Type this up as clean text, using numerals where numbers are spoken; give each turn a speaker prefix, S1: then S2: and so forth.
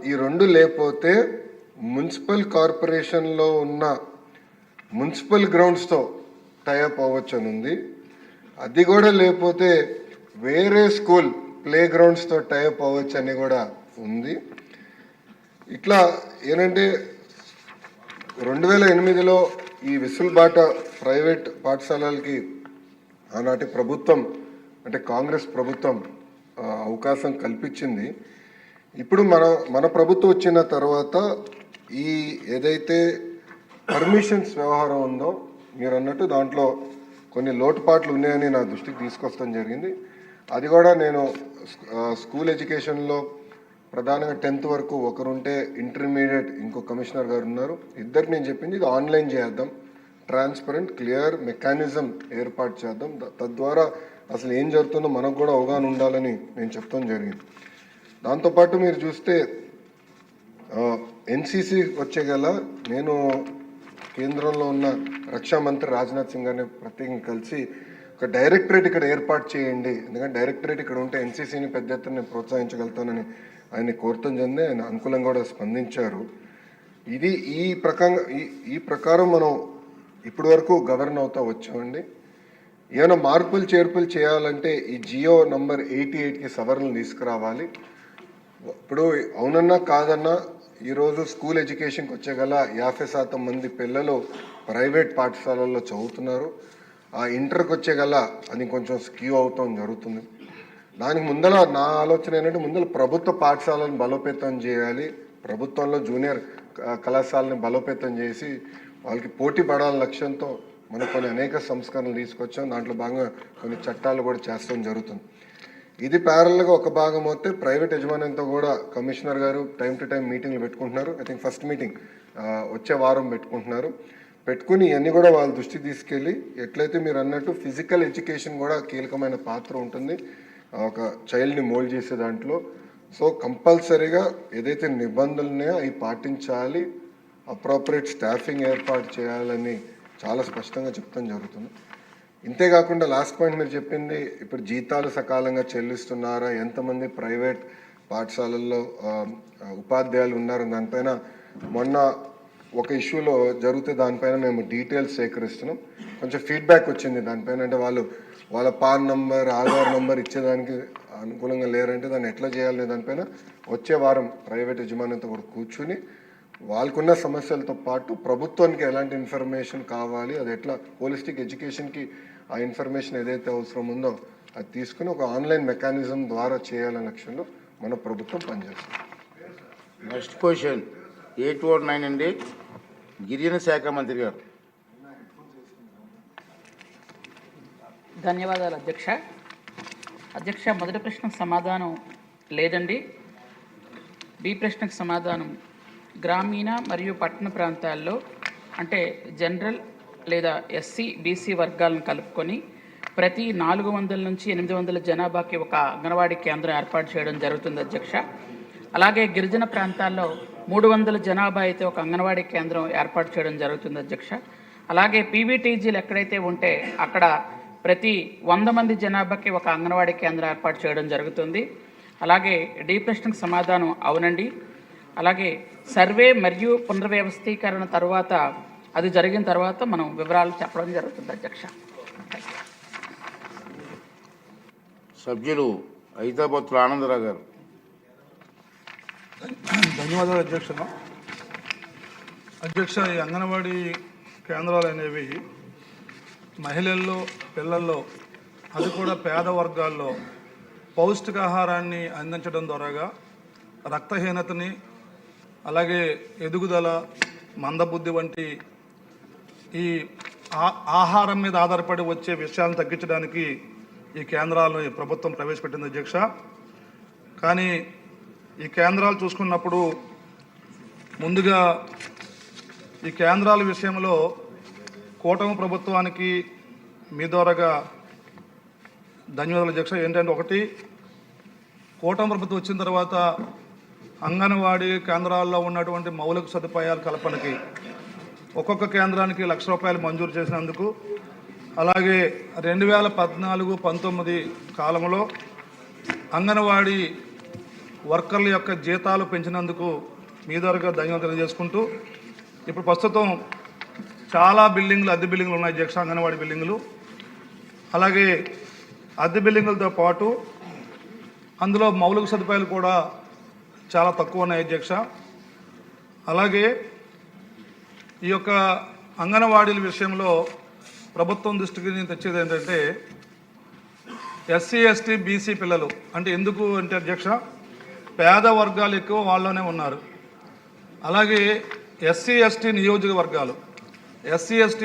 S1: ఈ రెండు లేకపోతే మున్సిపల్ కార్పొరేషన్లో ఉన్న మున్సిపల్ గ్రౌండ్స్తో టైఅప్ అవ్వచ్చు అని ఉంది. అది కూడా లేకపోతే వేరే స్కూల్ ప్లే గ్రౌండ్స్తో టైఅప్ అవ్వచ్చు అని కూడా ఉంది. ఇట్లా ఏంటంటే 2008లో ఈ వెసులుబాట ప్రైవేట్ పాఠశాలలకి ఆనాటి ప్రభుత్వం అంటే కాంగ్రెస్ ప్రభుత్వం అవకాశం కల్పించింది. ఇప్పుడు మన ప్రభుత్వం వచ్చిన తర్వాత ఈ ఏదైతే పర్మిషన్స్ వ్యవహారం ఉందో మీరు అన్నట్టు దాంట్లో కొన్ని లోటుపాట్లు ఉన్నాయని నా దృష్టికి తీసుకొస్తాం జరిగింది. అది కూడా నేను స్కూల్ ఎడ్యుకేషన్లో ప్రధానంగా 10th వరకు ఒకరుంటే ఇంటర్మీడియట్ ఇంకో కమిషనర్ గారు ఉన్నారు. ఇద్దరికి నేను చెప్పింది ఇది ఆన్లైన్ చేద్దాం, ట్రాన్స్పరెంట్ క్లియర్ మెకానిజం ఏర్పాటు చేద్దాం, తద్వారా అసలు ఏం జరుగుతుందో మనకు కూడా అవగాహన ఉండాలని నేను చెప్తాం జరిగింది. దాంతోపాటు మీరు చూస్తే ఎన్సీసీ వచ్చేగల నేను కేంద్రంలో ఉన్న రక్షా మంత్రి రాజ్నాథ్ సింగ్ గారిని ప్రత్యేకంగా కలిసి ఒక డైరెక్టరేట్ ఇక్కడ ఏర్పాటు చేయండి, ఎందుకంటే డైరెక్టరేట్ ఇక్కడ ఉంటే ఎన్సీసీని పెద్ద ఎత్తున ప్రోత్సహించగలుగుతానని ఆయన కోరతం చెంది ఆయన అనుకూలంగా కూడా స్పందించారు. ఇది ఈ ప్రకారం మనం ఇప్పటి వరకు గవర్న్ అవుతా వచ్చామండి. ఏమైనా మార్పులు చేర్పులు చేయాలంటే ఈ జియో నంబర్ 88కి సవరణలు తీసుకురావాలి. ఇప్పుడు అవునన్నా కాదన్నా ఈరోజు స్కూల్ ఎడ్యుకేషన్కి వచ్చేగల 50% మంది పిల్లలు ప్రైవేట్ పాఠశాలల్లో చదువుతున్నారు. ఆ ఇంటర్కి వచ్చేగల అది కొంచెం స్క్యూ అవుతాం జరుగుతుంది. దానికి ముందర నా ఆలోచన ఏంటంటే ముందర ప్రభుత్వ పాఠశాలను బలోపేతం చేయాలి, ప్రభుత్వంలో జూనియర్ కళాశాలని బలోపేతం చేసి వాళ్ళకి పోటీ పడాల లక్ష్యంతో మనం కొన్ని అనేక సంస్కరణలు తీసుకొచ్చాం. దాంట్లో భాగంగా కొన్ని చట్టాలు కూడా చేస్తాం జరుగుతుంది. ఇది ప్యారల్గా ఒక భాగం అయితే ప్రైవేట్ యజమాన్యంతో కూడా కమిషనర్ గారు టైం టు టైం మీటింగ్లు పెట్టుకుంటున్నారు. ఐ థింక్ ఫస్ట్ మీటింగ్ వచ్చే వారం పెట్టుకుంటున్నారు. పెట్టుకుని ఇవన్నీ కూడా వాళ్ళ దృష్టికి తీసుకెళ్ళి ఎట్లయితే మీరు అన్నట్టు ఫిజికల్ ఎడ్యుకేషన్ కూడా కీలకమైన పాత్ర ఉంటుంది ఒక చైల్డ్ని మోల్డ్ చేసే దాంట్లో. సో కంపల్సరీగా ఏదైతే నిబంధనలు ఉన్నాయో అవి పాటించాలి, అప్రోప్రియేట్ స్టాఫింగ్ ఏర్పాటు చేయాలని చాలా స్పష్టంగా చెప్తాం జరుగుతుంది. ఇంతేకాకుండా లాస్ట్ పాయింట్ మీరు చెప్పింది ఇప్పుడు జీతాలు సకాలంగా చెల్లిస్తున్నారా, ఎంతమంది ప్రైవేట్ పాఠశాలల్లో ఉపాధ్యాయులు ఉన్నారు దానిపైన మొన్న ఒక ఇష్యూలో జరిగితే దానిపైన మేము డీటెయిల్స్ సేకరిస్తున్నాం. కొంచెం ఫీడ్బ్యాక్ వచ్చింది దానిపైన. అంటే వాళ్ళ పాన్ నంబర్ ఆధార్ నంబర్ ఇచ్చేదానికి అనుకూలంగా లేరంటే దాన్ని ఎట్లా చేయాలనే దానిపైన వచ్చే వారం ప్రైవేట్ యజమానితో కూడా కూర్చుని వాళ్ళకున్న సమస్యలతో పాటు ప్రభుత్వానికి ఎలాంటి ఇన్ఫర్మేషన్ కావాలి, అది ఎట్లా హోలిస్టిక్ ఎడ్యుకేషన్కి ఆ ఇన్ఫర్మేషన్ ఏదైతే అవసరం ఉందో అది తీసుకుని ఒక ఆన్లైన్ మెకానిజం ద్వారా చేయాలనే లక్ష్యంలో మన ప్రభుత్వం పనిచేస్తుంది.
S2: నెక్స్ట్ క్వశ్చన్ 849 అండి, గిరిజన శాఖ మంత్రి గారు.
S3: ధన్యవాదాలు అధ్యక్ష. మొదటి ప్రశ్నకు సమాధానం లేదండి. బి ప్రశ్నకు సమాధానం గ్రామీణ మరియు పట్టణ ప్రాంతాల్లో అంటే జనరల్ లేదా ఎస్సీ బీసీ వర్గాలను కలుపుకొని ప్రతి 400 నుంచి 800 జనాభాకి ఒక అంగన్వాడీ కేంద్రం ఏర్పాటు చేయడం జరుగుతుంది అధ్యక్ష. అలాగే గిరిజన ప్రాంతాల్లో 300 జనాభా అయితే ఒక అంగన్వాడీ కేంద్రం ఏర్పాటు చేయడం జరుగుతుంది అధ్యక్ష. అలాగే పీవీటీజీలు ఎక్కడైతే ఉంటే అక్కడ ప్రతి 100 మంది జనాభాకి ఒక అంగన్వాడీ కేంద్రం ఏర్పాటు చేయడం జరుగుతుంది. అలాగే డి ప్రశ్నకు సమాధానం అవునండి. అలాగే సర్వే మరియు పునర్వ్యవస్థీకరణ తర్వాత అది జరిగిన తర్వాత మనం వివరాలు చెప్పడం జరుగుతుంది అధ్యక్ష.
S2: సభ్యులు హైదరాబాద్ ఆనందరావు గారు.
S4: ధన్యవాదాలు అధ్యక్ష. ఈ అంగన్వాడీ కేంద్రాలు అనేవి మహిళల్లో పిల్లల్లో అది కూడా పేద వర్గాల్లో పౌష్టికాహారాన్ని అందించడం ద్వారాగా రక్తహీనతని అలాగే ఎదుగుదల మందబుద్ధి వంటి ఈ ఆహారం మీద ఆధారపడి వచ్చే విషయాలను తగ్గించడానికి ఈ కేంద్రాలను ప్రభుత్వం ప్రవేశపెట్టింది అధ్యక్ష. కానీ ఈ కేంద్రాలు చూసుకున్నప్పుడు ముందుగా ఈ కేంద్రాల విషయంలో కూటమి ప్రభుత్వానికి మీ ద్వారాగా ధన్యవాదాలు అధ్యక్ష. ఏంటంటే ఒకటి, కూటమి ప్రభుత్వం వచ్చిన తర్వాత అంగన్వాడీ కేంద్రాల్లో ఉన్నటువంటి మౌలిక సదుపాయాల కల్పనకి ఒక్కొక్క కేంద్రానికి ₹1,00,000 మంజూరు చేసినందుకు, అలాగే 2014-19 కాలంలో అంగన్వాడీ వర్కర్ల యొక్క జీతాలు పెంచినందుకు మీ ద్వారా ధన్యవాదాలు తెలియజేసుకుంటూ, ఇప్పుడు ప్రస్తుతం చాలా బిల్డింగ్లు, అద్దె బిల్డింగ్లు ఉన్నాయి అధ్యక్ష, అంగన్వాడీ బిల్డింగులు. అలాగే అద్దె బిల్డింగులతో పాటు అందులో మౌలిక సదుపాయాలు కూడా చాలా తక్కువ ఉన్నాయి అధ్యక్ష. అలాగే ఈ యొక్క అంగన్వాడీల విషయంలో ప్రభుత్వం దృష్టికి నేను తెచ్చేది ఏంటంటే, ఎస్సీ ఎస్టీ బీసీ పిల్లలు అంటే ఎందుకు అంటే అధ్యక్ష, పేద వర్గాలు ఎక్కువ వాళ్ళలోనే ఉన్నారు. అలాగే ఎస్సీ ఎస్టీ నియోజకవర్గాలు, ఎస్సీ ఎస్టీ